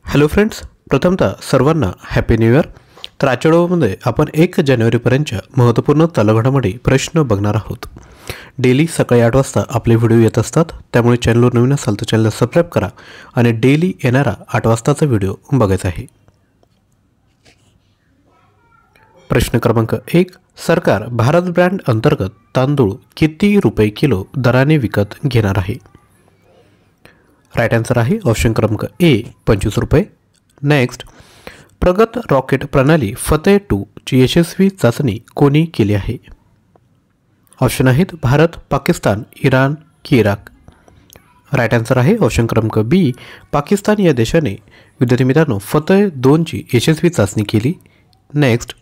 Hello friends, प्रथमतः सर्वांना happy new year. तर आजच्या व्हिडिओमध्ये आपण 1 जानेवारीपर्यंतच्या महत्त्वपूर्ण चालू प्रश्न बघणार आहोत. डेली सकाळी 8 वाजता आपले व्हिडिओ येत असतात, त्यामुळे चॅनलवर नवीन असाल तर चॅनलला सबस्क्राईब करा आणि डेली येणारा 8 वाजताचा व्हिडिओ बघायचा आहे. प्रश्न क्रमांक 1. सरकार भारत ब्रँड अंतर्गत तांदूळ किती रुपये किलो दराने विकत घेणार आहे? राईट आन्सर आहे ऑप्शन क्रमांक ए 25 रुपये. नेक्स्ट, प्रगत रॉकेट प्रणाली फतेह 2 ची यशस्वी चाचणी कोणी केली आहे? ऑप्शन आहेत भारत, पाकिस्तान, इराण की इराक. राईट आन्सर आहे ऑप्शन क्रमांक बी पाकिस्तान या देशाने विद्यार्थी मित्रांनो फतेह 2 ची यशस्वी चाचणी केली. नेक्स्ट,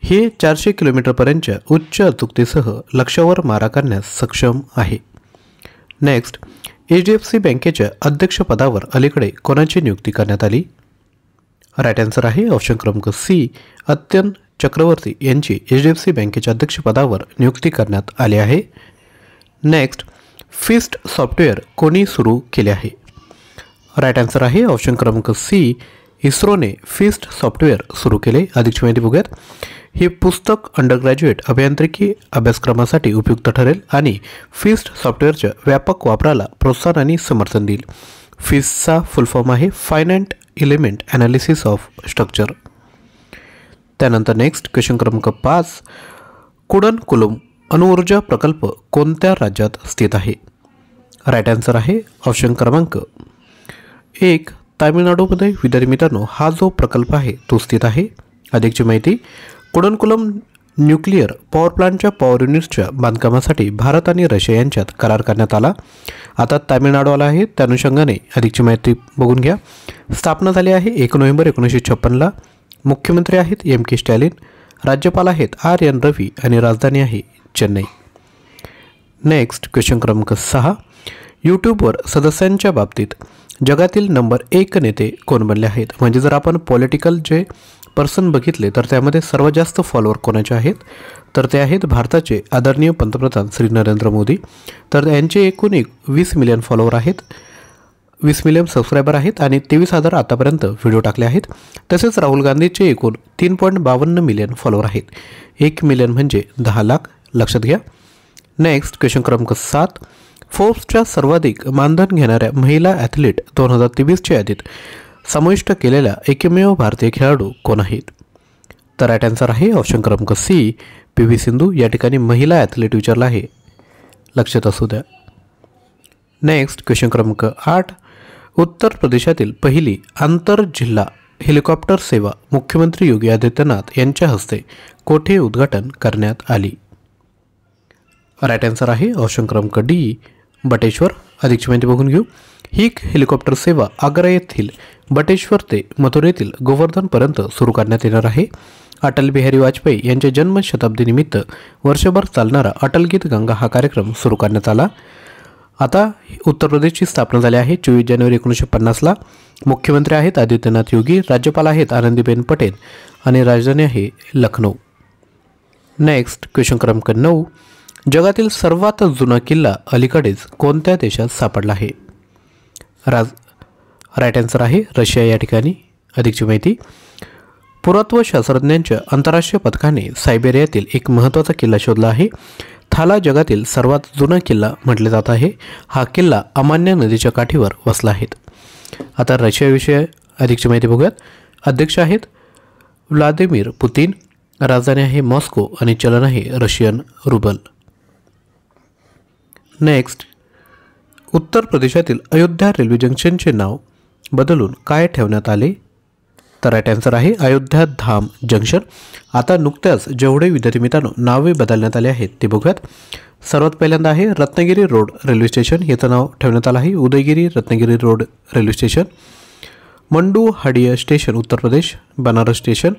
हे 400 किलोमीटरपर्यंतच्या उच्च अचूकतेसह लक्ष्यावर मारा करण्यास सक्षम आहे. नेक्स्ट, HDFC बँकेच्या अध्यक्षपदावर अलीकडे कोणाची नियुक्ती करण्यात आली? राईट आन्सर आहे ऑप्शन क्रमांक सी अत्यन चक्रवर्ती यांची HDFC बँकेच्या अध्यक्षपदावर नियुक्ती करण्यात आली आहे. नेक्स्ट, फिस्ट सॉफ्टवेअर कोणी सुरू केले आहे? राईट आन्सर आहे ऑप्शन क्रमांक सी इस्रोने फिस्ट सॉफ्टवेअर सुरू केले. अधिकची माहिती बघूयात. हे पुस्तक अंडरग्रॅज्युएट अभियांत्रिकी अभ्यासक्रमासाठी उपयुक्त ठरेल आणि फिस्ट सॉफ्टवेअरच्या व्यापक वापराला प्रोत्साहन आणि समर्थन देईल. फिस्टचा फुल फॉर्म आहे finite element analysis of structure. त्यानंतर नेक्स्ट क्वेश्चन क्रमांक 5. कुडनकुलम अणुऊर्जा प्रकल्प कोणत्या राज्यात स्थित आहे? राईट आन्सर आहे ऑप्शन क्रमांक 1 तामिळनाडूमध्ये विद्यार्थी मित्रांनो हा जो प्रकल्प आहे तो स्थित आहे. अधिकची माहिती, कुडनकुलम न्यूक्लिअर पॉवर प्लांटच्या पॉवर युनिट्सच्या बांधकामासाठी भारत आणि रशिया यांच्यात करार करण्यात आला. आता तामिळनाडू आला आहे, त्या अनुषंगाने अधिकची माहिती बघून घ्या. स्थापना झाली आहे 1 नोव्हेंबर 1956ला. मुख्यमंत्री आहेत M.K. स्टॅलिन, राज्यपाल आहेत R.N. रवी आणि राजधानी आहे चेन्नई. नेक्स्ट क्वेश्चन क्रमांक 6. यूट्यूबवर सदस्यांच्या बाबतीत जगातील नंबर 1 नेते कोण बनले आहेत? म्हणजे जर आपण पॉलिटिकल जे पर्सन बघितले तर त्यामध्ये सर्वात जास्त फॉलोअर कोणाचे आहेत? तर ते आहेत भारताचे आदरणीय पंतप्रधान श्री नरेंद्र मोदी. तर यांचे एकूण 20 मिलियन फॉलोअर आहेत, 20 मिलियन सबस्क्रायबर आहेत आणि 23,000 आतापर्यंत व्हिडिओ टाकले आहेत. तसेच राहुल गांधीचे एकूण 3.52 मिलियन फॉलोअर आहेत. 1 मिलियन म्हणजे 10 लाख, लक्षात घ्या. नेक्स्ट क्वेश्चन क्रमांक 7. फोर्ब्सच्या सर्वाधिक मानधन घेणाऱ्या महिला ॲथलीट 2023च्या यादीत समाविष्ट केलेल्या एकमेव भारतीय खेळाडू कोण आहेत? तर राईट आन्सर आहे ऑप्शन क्रमांक सी PV सिंधू. या ठिकाणी महिला ॲथलीट विचारला आहे, लक्षात असू द्या. नेक्स्ट क्वेश्चन क्रमांक 8. उत्तर प्रदेशातील पहिली आंतरजिल्हा हेलिकॉप्टर सेवा मुख्यमंत्री योगी आदित्यनाथ यांच्या हस्ते कोठे उद्घाटन करण्यात आली? राईट आन्सर आहे ऑप्शन क्रमांक डी बटेश्वर. अधिकची माहिती बघून घेऊ. ही हेलिकॉप्टर सेवा आग्रा येथील बटेश्वर ते मथुरेतील गोवर्धनपर्यंत सुरू करण्यात येणार आहे. अटल बिहारी वाजपेयी यांच्या जन्मशताब्दीनिमित्त वर्षभर चालणारा अटल गीत गंगा हा कार्यक्रम सुरू करण्यात आला. आता उत्तर प्रदेशची स्थापना झाली आहे 24 जानेवारी 1950ला. मुख्यमंत्री आहेत आदित्यनाथ योगी, राज्यपाल आहेत आनंदीबेन पटेल आणि राजधानी आहे लखनौ. नेक्स्ट क्वेश्चन क्रमांक 9. जगातील सर्वात जुना किल्ला अलीकडेच कोणत्या देशात सापडला आहे? राईट आन्सर आहे रशिया या ठिकाणी. अधिकची माहिती, पुरातत्व शास्त्रज्ञांच्या आंतरराष्ट्रीय पथकाने सायबेरियातील एक महत्त्वाचा किल्ला शोधला आहे. थाला जगातील सर्वात जुना किल्ला म्हटले जात आहे. हा किल्ला अमान्य नदीच्या काठीवर वसला आहे. आता रशियाविषयी अधिकची माहिती बघूयात. अध्यक्ष आहेत व्लादिमीर पुतिन, राजधानी आहे मॉस्को आणि चलन आहे रशियन रुबल. नेक्स्ट, उत्तर प्रदेशातील अयोध्या रेल्वे जंक्शनचे नाव बदलून काय ठेवण्यात आले? तर राईट आन्सर आहे अयोध्या धाम जंक्शन. आता नुकत्याच जेवढे विद्यार्थी मित्रांनो नावे बदलण्यात आले आहेत ते बघूयात. सर्वात पहिल्यांदा आहे रत्नागिरी रोड रेल्वे स्टेशन, याचं नाव ठेवण्यात आलं आहे Udaygiri Ratnagiri road railway station. Mandu Hadiya station Uttar Pradesh, Banaras station.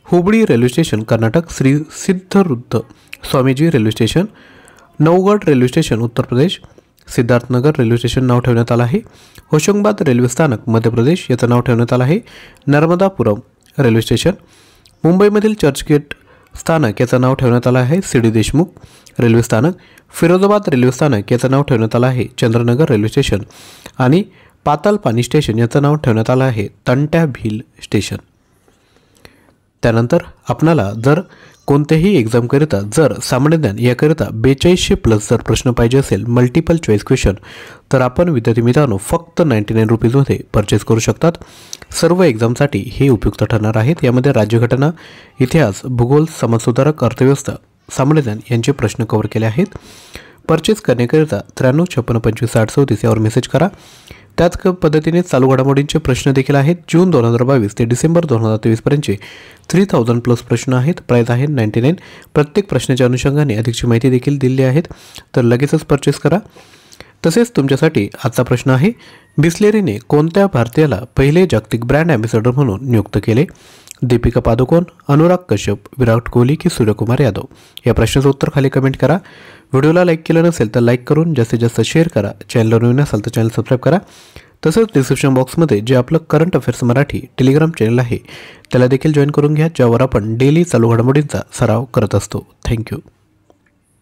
Hubli railway station Karnataka, Shri Siddharudha Swamiji railway station. Navgad railway station Uttar Pradesh, Siddharthnagar railway station नाव ठेवण्यात आलं आहे. होशंगाबाद रेल्वे स्थानक मध्य प्रदेश, याचं नाव ठेवण्यात आलं आहे नर्मदापुरम रेल्वे स्टेशन. मुंबईमधील चर्चगेट स्थानक याचं नाव ठेवण्यात आलं आहे CD देशमुख रेल्वे स्थानक. फिरोजाबाद रेल्वे स्थानक याचं नाव ठेवण्यात आलं आहे चंद्रनगर रेल्वे स्टेशन. आणि पाताल पाणी स्टेशन याचं नाव ठेवण्यात आलं आहे तंट्या भील स्टेशन. त्यानंतर आपणाला जर कोणत्याही एक्झामकरिता जर सामान्य ज्ञान याकरिता 4200+ जर प्रश्न पाहिजे असेल मल्टिपल चॉईस क्वेश्चन तर आपण विद्यार्थी मित्रांनो फक्त 99 रुपीजमध्ये परचेस करू शकतात. सर्व एक्झामसाठी हे उपयुक्त ठरणार आहेत. यामध्ये राज्यघटना, इतिहास, भूगोल, समाजसुधारक, अर्थव्यवस्था, सामान्य ज्ञान यांचे प्रश्न कव्हर केले आहेत. परचेस करण्याकरिता 9356256037 यावर मेसेज करा. त्याच पद्धतीने चालू घडामोडींचे प्रश्न देखील आहेत. जून 2022 ते डिसेंबर 2023 पर्यंतचे 3000+ प्रश्न आहेत. प्राईज आहे 99. प्रत्येक प्रश्नाच्या अनुषंगाने अधिकची माहिती देखील दिली आहेत, तर लगेचच परचेस करा. तसेच तुमच्यासाठी आजचा प्रश्न आहे, बिस्लेरीने कोणत्या भारतीयाला पहिले जागतिक ब्रँड ॲम्बॅसेडर म्हणून नियुक्त केले? दीपिका पादुकोण, अनुराग कश्यप, विराट कोहली की सूर्यकुमार यादव? या प्रश्नाचं उत्तर खाली कमेंट करा. व्हिडिओला लाईक केलं नसेल तर लाईक करून जास्तीत जास्त शेअर करा. चॅनलवर नवीन असाल तर चॅनल सबस्क्राईब करा. तसंच डिस्क्रिप्शन बॉक्समध्ये जे आपलं current affairs Marathi Telegram channel आहे त्याला देखील जॉईन करून घ्या, ज्यावर आपण डेली चालू घडामोडींचा सराव करत असतो. थँक्यू.